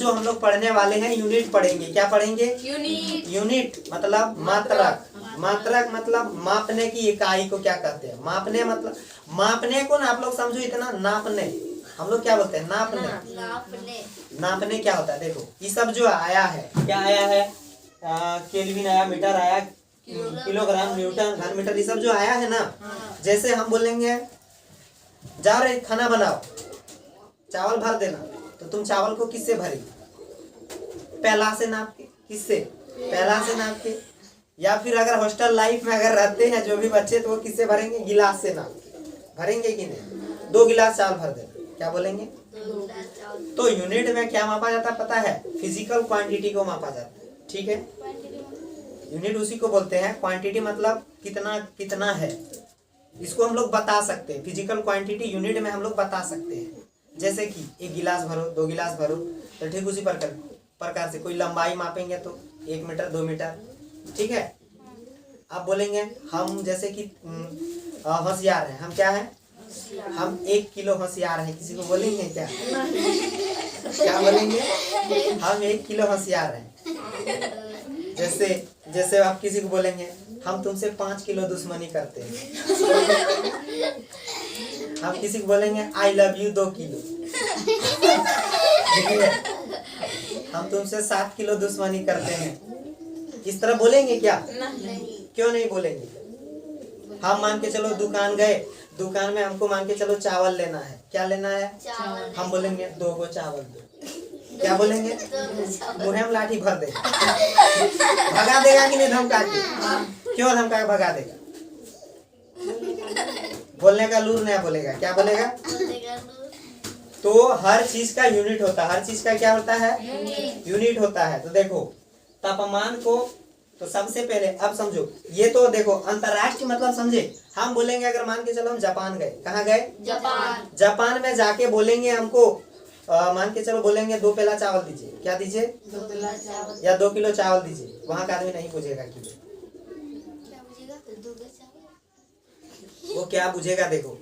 जो हम लोग पढ़ने वाले हैं यूनिट पढ़ेंगे। क्या पढ़ेंगे? यूनिट। यूनिट मतलब मात्रक। मात्रक मतलब मापने की इकाई को क्या कहते हैं? मापने मतलब मापने को ना आप लोग समझो इतना, नापने हम लोग क्या बोलते हैं? नापने। नापने क्या होता है? देखो ये सब जो आया है, क्या आया है? केल्विन आया, मीटर आया, किलोग्राम, न्यूटन, घन मीटर, ये सब जो आया है ना, जैसे हम बोलेंगे जा रहे खाना बनाओ, चावल भर देना, तो तुम चावल को किससे भरी? पहला से नाप के। किससे? पहला से नाप के। या फिर अगर हॉस्टल लाइफ में अगर रहते हैं जो भी बच्चे, तो वो किससे भरेंगे? गिलास से नाप के भरेंगे कि नहीं? 2 गिलास चावल भर देना, क्या बोलेंगे? तो यूनिट में क्या मापा जाता है पता है? फिजिकल क्वांटिटी को मापा जाता है। ठीक है, यूनिट उसी को बोलते हैं। क्वांटिटी मतलब कितना कितना है, इसको हम लोग बता सकते हैं। फिजिकल क्वांटिटी यूनिट में हम लोग बता सकते हैं। जैसे कि 1 गिलास भरो, 2 गिलास भरो, तो ठीक उसी प्रकार से कोई लंबाई मापेंगे तो 1 मीटर, 2 मीटर। ठीक है, आप बोलेंगे हम जैसे कि होशियार हैं, हम क्या हैं? हम 1 किलो होशियार हैं, किसी को बोलेंगे क्या? क्या बोलेंगे? हम 1 किलो होशियार हैं। जैसे जैसे आप किसी को बोलेंगे हम तुमसे 5 किलो दुश्मनी करते हैं। हम किसी को बोलेंगे आई लव यू 2 किलो। हम तुमसे 7 किलो दुश्मनी करते हैं, इस तरह बोलेंगे क्या? नहीं। क्यों नहीं बोलेंगे? हम मान के चलो दुकान गए, दुकान में हमको मान के चलो चावल लेना है। क्या लेना है? चावल। हम बोलेंगे 2 गो चावल दो। क्या बोलेंगे? मुँह में लाठी भर देगा। भगा देगा कि नहीं धमका के? क्यों धमका के भगा देगा? बोलने का लूर नहीं बोलेगा। क्या बोलेगा? तो हर चीज का यूनिट होता है। हर चीज का क्या होता है? यूनिट होता है। तो देखो तापमान को, तो सबसे पहले अब समझो, ये तो देखो अंतरराष्ट्रीय मतलब समझे। हम बोलेंगे अगर मान के चलो हम जापान गए, कहाँ गए? जापान। जापान में जाके बोलेंगे हमको मान के चलो बोलेंगे 2 पेला चावल दीजिए। क्या दीजिए? 2 किलो चावल या 2 किलो चावल दीजिए। वहां का आदमी नहीं पूछेगा किलो, वो क्या बुझेगा? देखो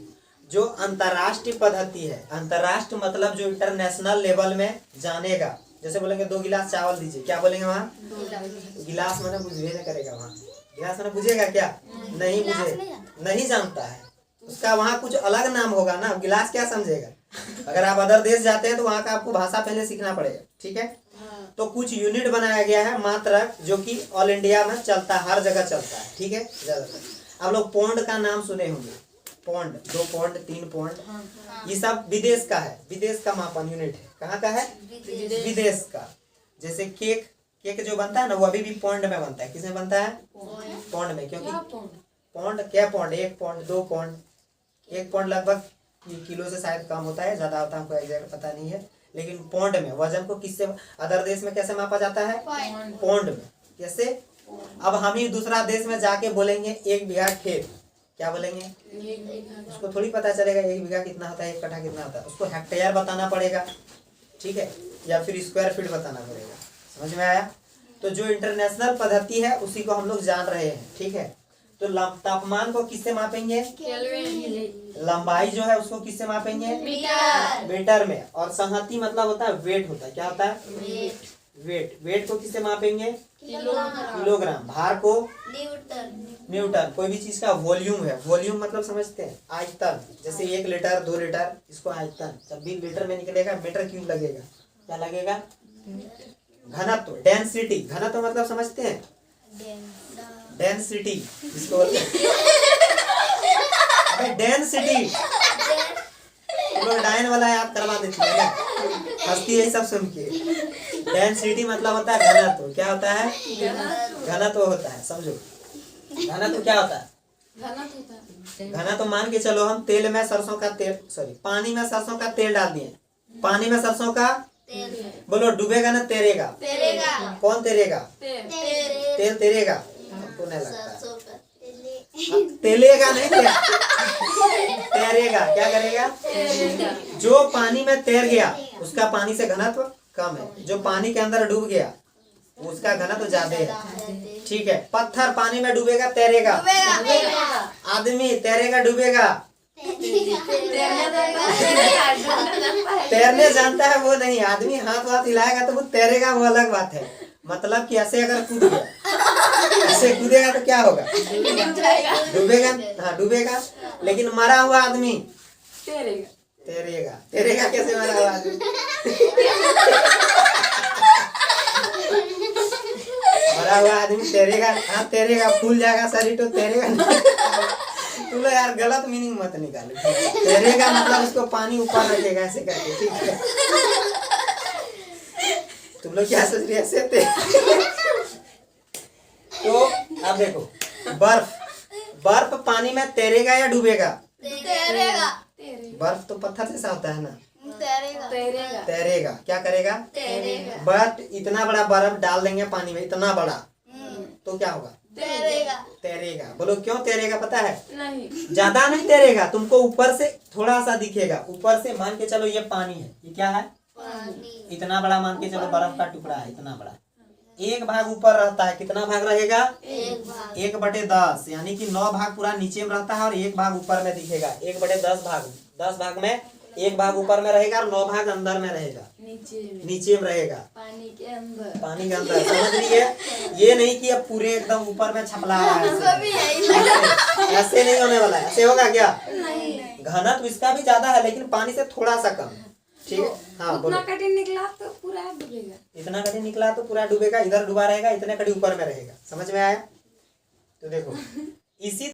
जो अंतरराष्ट्रीय पद्धति है, अंतरराष्ट्रीय मतलब जो इंटरनेशनल लेवल में जानेगा। जैसे बोलेंगे 2 गिलास चावल दीजिए, क्या बोलेंगे वहाँ? गिलास मैंने बुझे न करेगा वहाँ। गिलास मैंने बुझेगा क्या? नहीं बुझे, नहीं जानता है, उसका वहाँ कुछ अलग नाम होगा ना। गिलास क्या समझेगा? अगर आप अदर देश जाते हैं तो वहाँ का आपको भाषा पहले सीखना पड़ेगा। ठीक है, तो कुछ यूनिट बनाया गया है मात्रक, जो कि ऑल इंडिया में चलता है, हर जगह चलता है। ठीक है, ज्यादातर आप लोग पौंड का नाम सुने होंगे। पौंड, 2 पौंड, 3 पौंड, ये सब विदेश का है। विदेश का मापन यूनिट है। कहाँ का है? विदेश का। जैसे केक जो बनता है ना, वो अभी भी पौंड में बनता है। किसमें बनता है? पौंड में। क्योंकि पौंड क्या? पौंड 1 पौंड, 2 पौंड, 1 पौंड लगभग किलो से शायद कम होता है, ज्यादा होता है, हमको एग्जैक्ट पता नहीं है। लेकिन पौंड में वजन को किससे, अदर देश में कैसे मापा जाता है? पौंड में। कैसे? अब हम ही दूसरा देश में जाके बोलेंगे 1 बीघा खेत, क्या बोलेंगे? उसको थोड़ी पता चलेगा 1 बीघा कितना होता है, 1 कट्ठा कितना होता है। उसको हेक्टेयर बताना पड़ेगा। ठीक है, या फिर स्क्वायर फीट बताना पड़ेगा। समझ में आया? तो जो इंटरनेशनल पद्धति है उसी को हम लोग जान रहे हैं। ठीक है, तो तापमान को किससे मापेंगे? लंबाई जो है उसको किससे मापेंगे? मीटर में। और संहति मतलब होता है वेट होता है। क्या होता है? वेट को किससे मापेंगे? किलोग्राम। भार को? न्यूटन। कोई भी चीज का वॉल्यूम है, वॉल्यूम मतलब समझते हैं? आयतन। जैसे 1 लीटर, 2 लीटर, इसको आयतन। जब भी लीटर में निकलेगा मीटर क्यूब लगेगा। क्या लगेगा? घनत्व, डेंसिटी। घनत्व मतलब समझते हैं? डेंसिटी जिसको बोलते हैं। अबे डेंसिटी, तुम लोग डायन वाला याद करवा देती है ना, हंसती है सब सुन के। डेंसिटी मतलब होता है घनत्व। क्या होता है? घनत्व होता है। समझो घनत्व क्या होता है? घनत्व मान के चलो हम तेल में सरसों का तेल, सॉरी पानी में सरसों का तेल डाल दिए। पानी में सरसों का बोलो, डूबेगा ना तैरेगा? कौन तैरेगा? तेल तैरेगा? हमको नहीं लगता। तैरेगा नहीं, तैरेगा। क्या करेगा? जो पानी में तैर गया उसका पानी से घनत्व कम है, जो पानी के अंदर डूब गया उसका घनत्व ज्यादा है। ठीक है, पत्थर पानी में डूबेगा तैरेगा? आदमी तैरेगा डूबेगा? तैरने जानता है वो नहीं, आदमी हाथ वाथ हिलाएगा तो वो तैरेगा, वो अलग बात है। मतलब कि ऐसे अगर कूद गया, ऐसे कूदेगा तो क्या होगा? डूबेगा। हाँ डूबेगा। लेकिन मरा हुआ आदमी तैरेगा। तैरेगा कैसे मरा हुआ आदमी? मरा हुआ आदमी तैरेगा। हाँ तैरेगा, फूल जाएगा शरीर तो तैरेगा नहीं। तुम लोग यार गलत मीनिंग मत निकालो। तैरेगा मतलब उसको पानी ऊपर रखेगा ऐसे करके, ठीक है? तुम लोग क्या सोच रहे हैं ऐसे तो अब देखो, बर्फ पानी में तैरेगा या डूबेगा? तैरेगा। बर्फ तो पत्थर जैसा होता है ना। तैरेगा। तैरेगा क्या करेगा? तैरेगा। बट इतना बड़ा बर्फ डाल देंगे पानी में, इतना बड़ा, तो क्या होगा? तैरेगा। तैरेगा। बोलो क्यों तैरेगा पता है? नहीं। ज्यादा नहीं तैरेगा, तुमको ऊपर से थोड़ा सा दिखेगा। ऊपर से मान के चलो ये पानी है, ये क्या है? पानी। इतना बड़ा मान के चलो बर्फ का टुकड़ा है, इतना बड़ा। एक भाग ऊपर रहता है, कितना भाग रहेगा? एक भाग। 1/10, यानी कि 9 भाग पूरा नीचे में रहता है और 1 भाग ऊपर में दिखेगा। 1/10 भाग, 10 भाग में 1 भाग ऊपर में रहेगा और 9 भाग अंदर में रहेगा, नीचे में रहेगा, पानी के अंदर। पानी के अंदर। समझ लीजिए, ये नहीं कि अब पूरे एकदम ऊपर में छपला रहा है, ऐसे नहीं होने वाला है। ऐसे होगा क्या? घनत्व इसका भी ज्यादा है लेकिन पानी से थोड़ा सा कम, ठीक है? हाँ बोलो। उतना कठिन निकला तो पूरा डूबेगा। इतना कठिन निकला तो पूरा डूबेगा, इधर डूबा रहेगा, इतने कड़ी ऊपर में रहेगा। समझ में आया? तो देखो इसी